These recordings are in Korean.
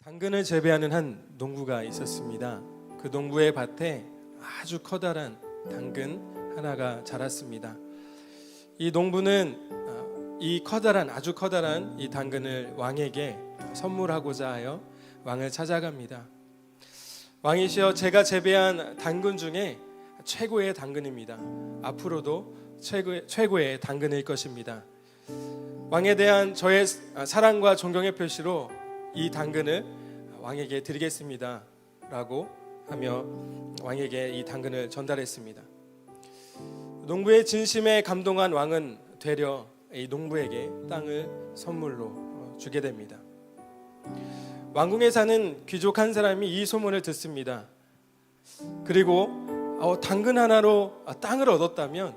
당근을 재배하는 한 농부가 있었습니다. 그 농부의 밭에 아주 커다란 당근 하나가 자랐습니다. 이 농부는 아주 커다란 이 당근을 왕에게 선물하고자 하여 왕을 찾아갑니다. 왕이시여, 제가 재배한 당근 중에 최고의 당근입니다. 앞으로도 최고의 당근일 것입니다. 왕에 대한 저의 사랑과 존경의 표시로 이 당근을 왕에게 드리겠습니다 라고 하며 왕에게 이 당근을 전달했습니다. 농부의 진심에 감동한 왕은 되려 이 농부에게 땅을 선물로 주게 됩니다. 왕궁에 사는 귀족 한 사람이 이 소문을 듣습니다. 그리고 당근 하나로 땅을 얻었다면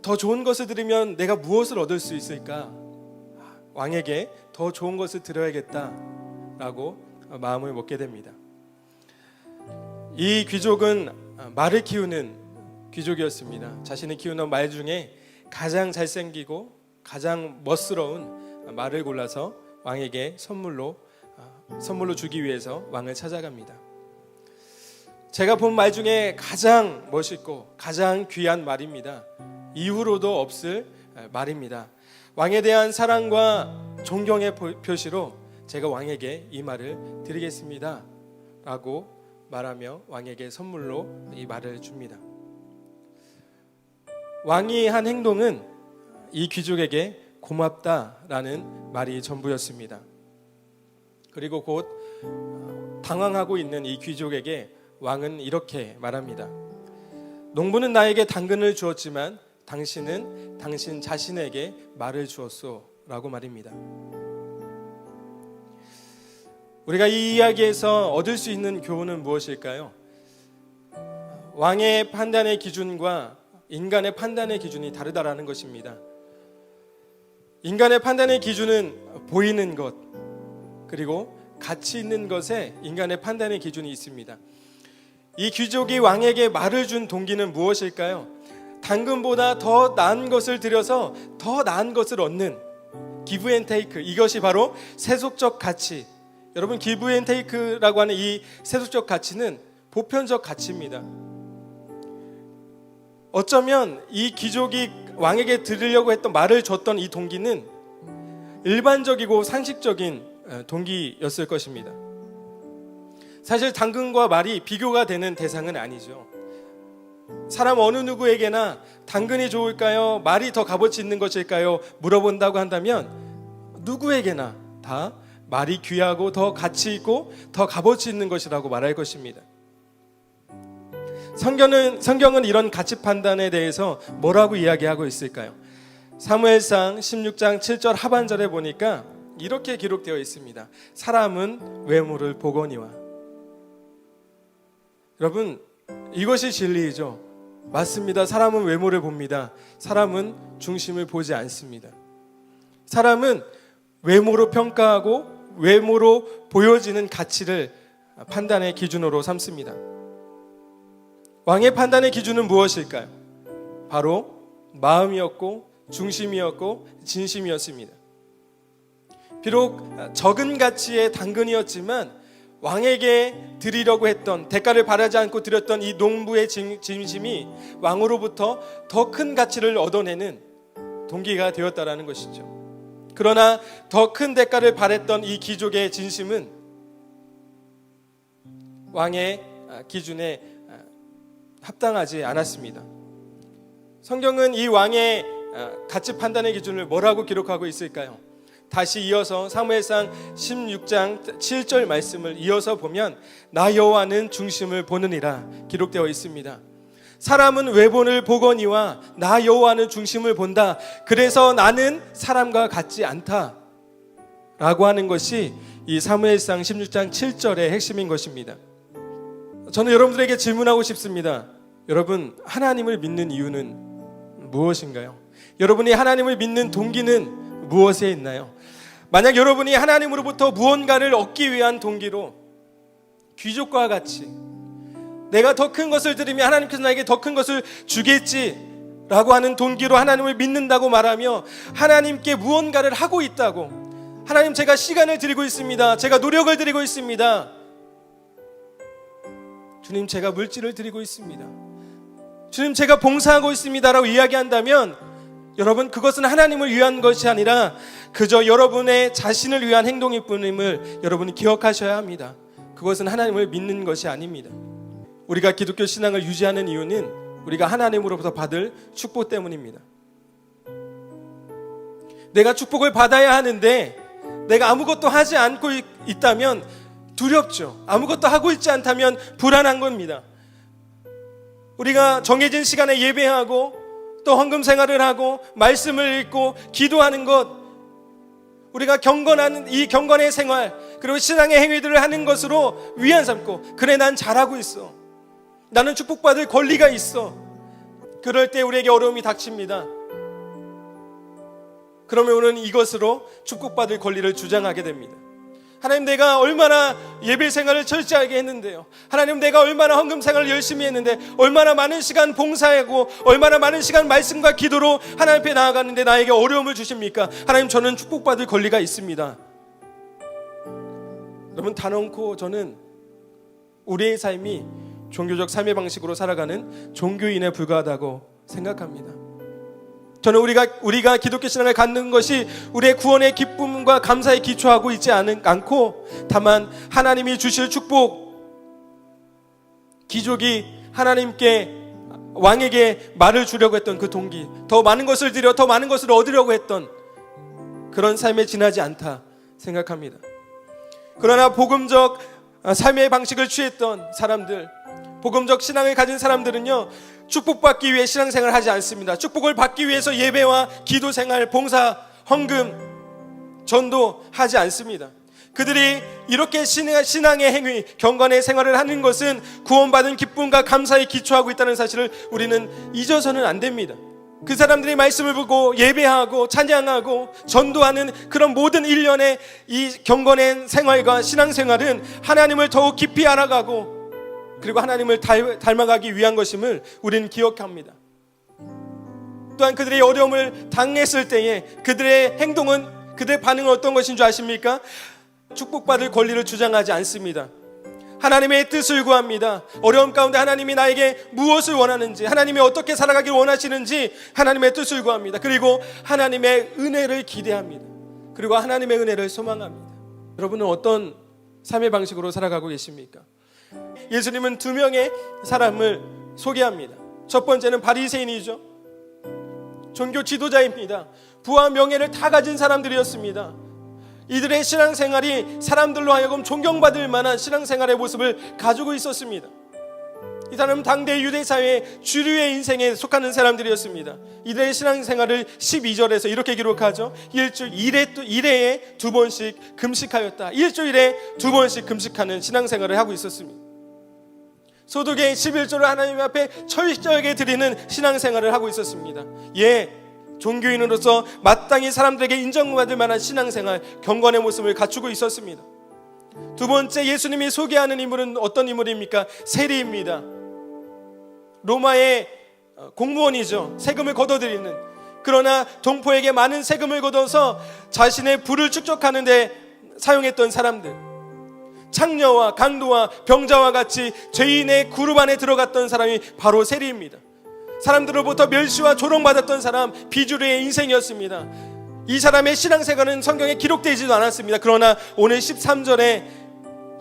더 좋은 것을 들으면 내가 무엇을 얻을 수 있을까? 왕에게 더 좋은 것을 드려야겠다라고 마음을 먹게 됩니다. 이 귀족은 말을 키우는 귀족이었습니다. 자신이 키우는 말 중에 가장 잘생기고 가장 멋스러운 말을 골라서 왕에게 선물로 주기 위해서 왕을 찾아갑니다. 제가 본 말 중에 가장 멋있고 가장 귀한 말입니다. 이후로도 없을 말입니다. 왕에 대한 사랑과 존경의 표시로 제가 왕에게 이 말을 드리겠습니다 라고 말하며 왕에게 선물로 이 말을 줍니다. 왕이 한 행동은 이 귀족에게 고맙다라는 말이 전부였습니다. 그리고 곧 당황하고 있는 이 귀족에게 왕은 이렇게 말합니다. 농부는 나에게 당근을 주었지만 당신은 당신 자신에게 말을 주었소 라고 말입니다. 우리가 이 이야기에서 얻을 수 있는 교훈은 무엇일까요? 왕의 판단의 기준과 인간의 판단의 기준이 다르다라는 것입니다. 인간의 판단의 기준은 보이는 것, 그리고 가치 있는 것에 인간의 판단의 기준이 있습니다. 이 귀족이 왕에게 말을 준 동기는 무엇일까요? 당근보다 더 나은 것을 들여서 더 나은 것을 얻는 give and take, 이것이 바로 세속적 가치. 여러분, give and take라고 하는 이 세속적 가치는 보편적 가치입니다. 어쩌면 이 귀족이 왕에게 드리려고 했던 말을 줬던 이 동기는 일반적이고 상식적인 동기였을 것입니다. 사실 당근과 말이 비교가 되는 대상은 아니죠. 사람 어느 누구에게나 당근이 좋을까요? 말이 더 값어치 있는 것일까요? 물어본다고 한다면 누구에게나 다 말이 귀하고 더 가치 있고 더 값어치 있는 것이라고 말할 것입니다. 성경은 이런 가치 판단에 대해서 뭐라고 이야기하고 있을까요? 사무엘상 16장 7절 하반절에 보니까 이렇게 기록되어 있습니다. 사람은 외모를 보거니와. 여러분, 이것이 진리이죠. 맞습니다. 사람은 외모를 봅니다. 사람은 중심을 보지 않습니다. 사람은 외모로 평가하고 외모로 보여지는 가치를 판단의 기준으로 삼습니다. 왕의 판단의 기준은 무엇일까요? 바로 마음이었고 중심이었고 진심이었습니다. 비록 적은 가치의 당근이었지만 왕에게 드리려고 했던, 대가를 바라지 않고 드렸던 이 농부의 진심이 왕으로부터 더 큰 가치를 얻어내는 동기가 되었다라는 것이죠. 그러나 더 큰 대가를 바랬던 이 귀족의 진심은 왕의 기준에 합당하지 않았습니다. 성경은 이 왕의 가치 판단의 기준을 뭐라고 기록하고 있을까요? 다시 이어서 사무엘상 16장 7절 말씀을 이어서 보면 나 여호와는 중심을 보느니라 기록되어 있습니다. 사람은 외모를 보거니와 나 여호와는 중심을 본다. 그래서 나는 사람과 같지 않다 라고 하는 것이 이 사무엘상 16장 7절의 핵심인 것입니다. 저는 여러분들에게 질문하고 싶습니다. 여러분, 하나님을 믿는 이유는 무엇인가요? 여러분이 하나님을 믿는 동기는 무엇에 있나요? 만약 여러분이 하나님으로부터 무언가를 얻기 위한 동기로 귀족과 같이 내가 더 큰 것을 드리면 하나님께서 나에게 더 큰 것을 주겠지라고 하는 동기로 하나님을 믿는다고 말하며 하나님께 무언가를 하고 있다고, 하나님, 제가 시간을 드리고 있습니다. 제가 노력을 드리고 있습니다. 주님, 제가 물질을 드리고 있습니다. 주님, 제가 봉사하고 있습니다 라고 이야기한다면 여러분, 그것은 하나님을 위한 것이 아니라 그저 여러분의 자신을 위한 행동일 뿐임을 여러분이 기억하셔야 합니다. 그것은 하나님을 믿는 것이 아닙니다. 우리가 기독교 신앙을 유지하는 이유는 우리가 하나님으로부터 받을 축복 때문입니다. 내가 축복을 받아야 하는데 내가 아무것도 하지 않고 있다면 두렵죠. 아무것도 하고 있지 않다면 불안한 겁니다. 우리가 정해진 시간에 예배하고 또 헌금 생활을 하고 말씀을 읽고 기도하는 것, 우리가 경건하는 이 경건의 생활 그리고 신앙의 행위들을 하는 것으로 위안 삼고, 그래 난 잘하고 있어, 나는 축복받을 권리가 있어. 그럴 때 우리에게 어려움이 닥칩니다. 그러면 우리는 이것으로 축복받을 권리를 주장하게 됩니다. 하나님, 내가 얼마나 예배 생활을 철저하게 했는데요, 하나님, 내가 얼마나 헌금 생활을 열심히 했는데, 얼마나 많은 시간 봉사하고 얼마나 많은 시간 말씀과 기도로 하나님 앞에 나아갔는데 나에게 어려움을 주십니까? 하나님, 저는 축복받을 권리가 있습니다. 여러분, 단언코 저는 우리의 삶이 종교적 삶의 방식으로 살아가는 종교인에 불과하다고 생각합니다. 저는 우리가 기독교 신앙을 갖는 것이 우리의 구원의 기쁨과 감사에 기초하고 있지 않고, 다만 하나님이 주실 축복, 기족이 하나님께 왕에게 말을 주려고 했던 그 동기, 더 많은 것을 드려 더 많은 것을 얻으려고 했던 그런 삶에 지나지 않다 생각합니다. 그러나 복음적 삶의 방식을 취했던 사람들, 복음적 신앙을 가진 사람들은요, 축복받기 위해 신앙생활을 하지 않습니다. 축복을 받기 위해서 예배와 기도생활, 봉사, 헌금, 전도하지 않습니다. 그들이 이렇게 신앙의 행위, 경건의 생활을 하는 것은 구원받은 기쁨과 감사에 기초하고 있다는 사실을 우리는 잊어서는 안 됩니다. 그 사람들이 말씀을 보고 예배하고 찬양하고 전도하는 그런 모든 일련의 이 경건의 생활과 신앙생활은 하나님을 더욱 깊이 알아가고 그리고 하나님을 닮아가기 위한 것임을 우리는 기억합니다. 또한 그들이 어려움을 당했을 때에 그들의 행동은, 그들의 반응은 어떤 것인 줄 아십니까? 축복받을 권리를 주장하지 않습니다. 하나님의 뜻을 구합니다. 어려움 가운데 하나님이 나에게 무엇을 원하는지, 하나님이 어떻게 살아가기를 원하시는지 하나님의 뜻을 구합니다. 그리고 하나님의 은혜를 기대합니다. 그리고 하나님의 은혜를 소망합니다. 여러분은 어떤 삶의 방식으로 살아가고 계십니까? 예수님은 두 명의 사람을 소개합니다. 첫 번째는 바리새인이죠. 종교 지도자입니다. 부와 명예를 다 가진 사람들이었습니다. 이들의 신앙생활이 사람들로 하여금 존경받을 만한 신앙생활의 모습을 가지고 있었습니다. 이 사람은 당대 유대사회의 주류의 인생에 속하는 사람들이었습니다. 이들의 신앙생활을 12절에서 이렇게 기록하죠. 일회에 2번씩 금식하였다. 일주일에 2번씩 금식하는 신앙생활을 하고 있었습니다. 소득의 11조를 하나님 앞에 철저하게 드리는 신앙생활을 하고 있었습니다. 종교인으로서 마땅히 사람들에게 인정받을 만한 신앙생활, 경건의 모습을 갖추고 있었습니다. 두 번째, 예수님이 소개하는 인물은 어떤 인물입니까? 세리입니다. 로마의 공무원이죠. 세금을 걷어들이는. 그러나 동포에게 많은 세금을 걷어서 자신의 부를 축적하는 데 사용했던 사람들, 창녀와 강도와 병자와 같이 죄인의 그룹 안에 들어갔던 사람이 바로 세리입니다. 사람들로부터 멸시와 조롱받았던 사람, 비주류의 인생이었습니다. 이 사람의 신앙생활은 성경에 기록되지도 않았습니다. 그러나 오늘 13절에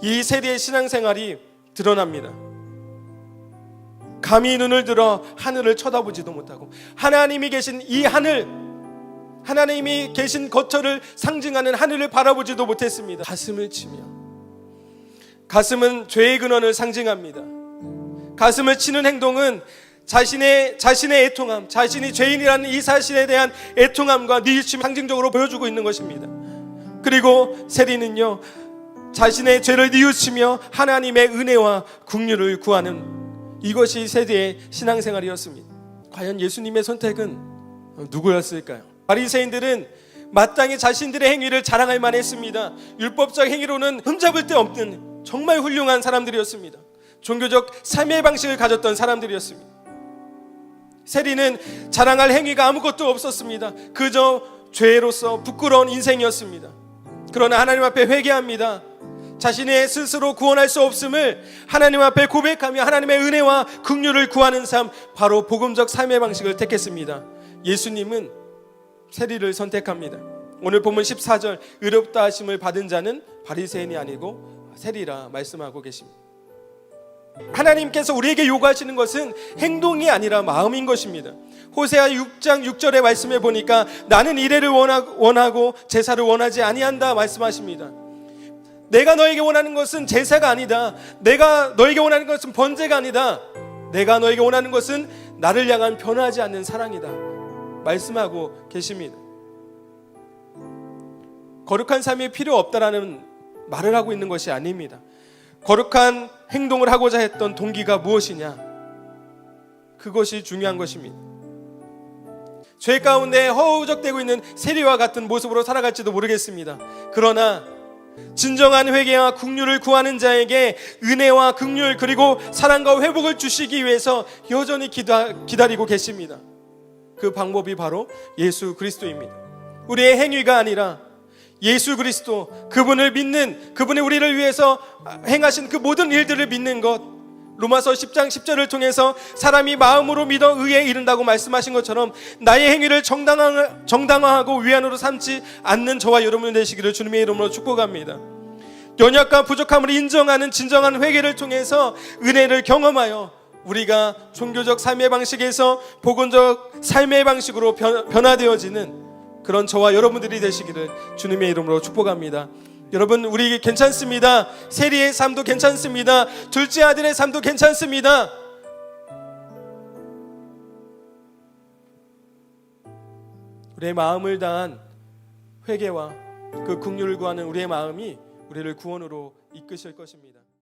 이 세리의 신앙생활이 드러납니다. 감히 눈을 들어 하늘을 쳐다보지도 못하고, 하나님이 계신 이 하늘, 하나님이 계신 거처를 상징하는 하늘을 바라보지도 못했습니다. 가슴을 치며, 가슴은 죄의 근원을 상징합니다. 가슴을 치는 행동은 자신의 애통함, 자신이 죄인이라는 이 사실에 대한 애통함과 뉘우침을 상징적으로 보여주고 있는 것입니다. 그리고 세리는요, 자신의 죄를 뉘우치며 하나님의 은혜와 긍휼을 구하는, 이것이 세리의 신앙생활이었습니다. 과연 예수님의 선택은 누구였을까요? 바리새인들은 마땅히 자신들의 행위를 자랑할 만했습니다. 율법적 행위로는 흠잡을 데 없는 정말 훌륭한 사람들이었습니다. 종교적 삶의 방식을 가졌던 사람들이었습니다. 세리는 자랑할 행위가 아무것도 없었습니다. 그저 죄로서 부끄러운 인생이었습니다. 그러나 하나님 앞에 회개합니다. 자신의 스스로 구원할 수 없음을 하나님 앞에 고백하며 하나님의 은혜와 긍휼을 구하는 삶, 바로 복음적 삶의 방식을 택했습니다. 예수님은 세리를 선택합니다. 오늘 본문 14절, 의롭다 하심을 받은 자는 바리새인이 아니고 세리라 말씀하고 계십니다. 하나님께서 우리에게 요구하시는 것은 행동이 아니라 마음인 것입니다. 호세아 6장 6절의 말씀에 보니까 나는 이레를 원하고 제사를 원하지 아니한다 말씀하십니다. 내가 너에게 원하는 것은 제사가 아니다. 내가 너에게 원하는 것은 번제가 아니다. 내가 너에게 원하는 것은 나를 향한 변하지 않는 사랑이다 말씀하고 계십니다. 거룩한 삶이 필요 없다라는 말을 하고 있는 것이 아닙니다. 거룩한 행동을 하고자 했던 동기가 무엇이냐, 그것이 중요한 것입니다. 죄 가운데 허우적대고 있는 세리와 같은 모습으로 살아갈지도 모르겠습니다. 그러나 진정한 회개와 긍휼을 구하는 자에게 은혜와 긍휼 그리고 사랑과 회복을 주시기 위해서 여전히 기다리고 계십니다. 그 방법이 바로 예수 그리스도입니다. 우리의 행위가 아니라 예수 그리스도, 그분을 믿는, 그분이 우리를 위해서 행하신 그 모든 일들을 믿는 것, 로마서 10장 10절을 통해서 사람이 마음으로 믿어 의에 이른다고 말씀하신 것처럼 나의 행위를 정당화하고 위안으로 삼지 않는 저와 여러분 되시기를 주님의 이름으로 축복합니다. 연약과 부족함을 인정하는 진정한 회개를 통해서 은혜를 경험하여 우리가 종교적 삶의 방식에서 복음적 삶의 방식으로 변화되어지는 그런 저와 여러분들이 되시기를 주님의 이름으로 축복합니다. 여러분, 우리 괜찮습니다. 세리의 삶도 괜찮습니다. 둘째 아들의 삶도 괜찮습니다. 우리의 마음을 다한 회개와 그 긍휼을 구하는 우리의 마음이 우리를 구원으로 이끄실 것입니다.